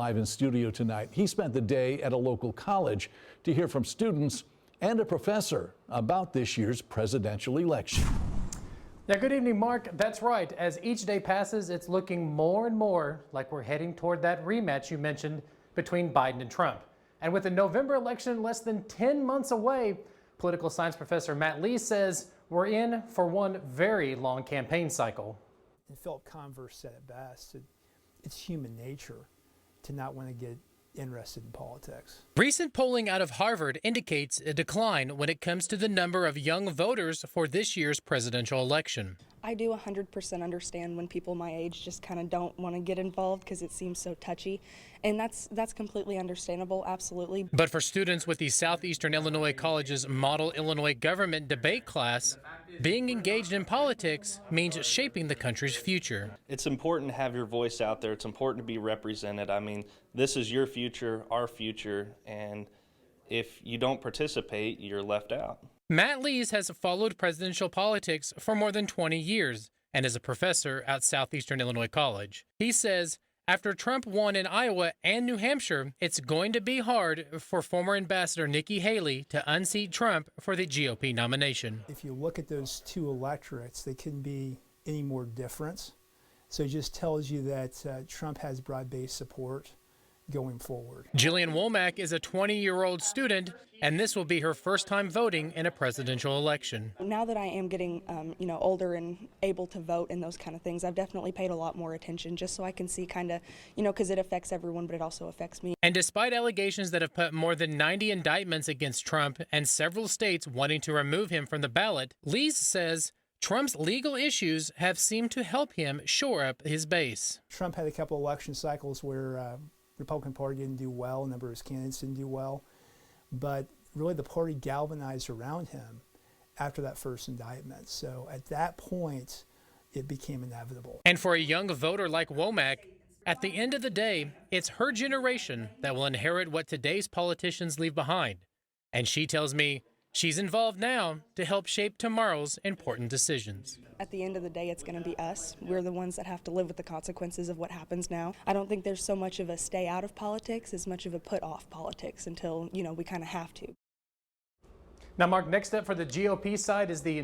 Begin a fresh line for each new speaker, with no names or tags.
Live in studio tonight, he spent the day at a local college to hear from students and a professor about this year's presidential election.
Yeah, good evening, Mark. That's right. As each day passes, it's looking more and more like we're heading toward that rematch you mentioned between Biden and Trump. And with the November election less than 10 months away, political science professor Matt Lee says we're in for one very long campaign cycle.
And Philip Converse said it best. It's human nature to not want to get interested in politics.
Recent polling out of Harvard indicates a decline when it comes to the number of young voters for this year's presidential election.
I do 100% understand when people my age just kind of don't want to get involved because it seems so touchy, and that's completely understandable, absolutely.
But for students with the Southeastern Illinois College's Model Illinois Government debate class, being engaged in politics means shaping the country's future.
It's important to have your voice out there. It's important to be represented. I mean, this is your future, our future, and if you don't participate, you're left out.
Matt Lees has followed presidential politics for more than 20 years and is a professor at Southeastern Illinois College. He says after Trump won in Iowa and New Hampshire, it's going to be hard for former Ambassador Nikki Haley to unseat Trump for the GOP nomination.
If you look at those two electorates, they couldn't be any more different. So it just tells you that Trump has broad-based support going forward.
Jillian Womack is a 20-year-old student, and this will be her first time voting in a presidential election.
Now that I am getting older and able to vote and those kind of things, I've definitely paid a lot more attention just so I can see kind of, because it affects everyone, but it also affects me.
And despite allegations that have put more than 90 indictments against Trump and several states wanting to remove him from the ballot, Lees says Trump's legal issues have seemed to help him shore up his base.
Trump had a couple election cycles where Republican Party didn't do well, a number of his candidates didn't do well, but really the party galvanized around him after that first indictment. So at that point, it became inevitable.
And for a young voter like Womack, at the end of the day, it's her generation that will inherit what today's politicians leave behind. And she tells me she's involved now to help shape tomorrow's important decisions.
At the end of the day, it's going to be us. We're the ones that have to live with the consequences of what happens now. I don't think there's so much of a stay out of politics as much of a put off politics until, we kind of have to. Now, Mark, next step for the GOP side is the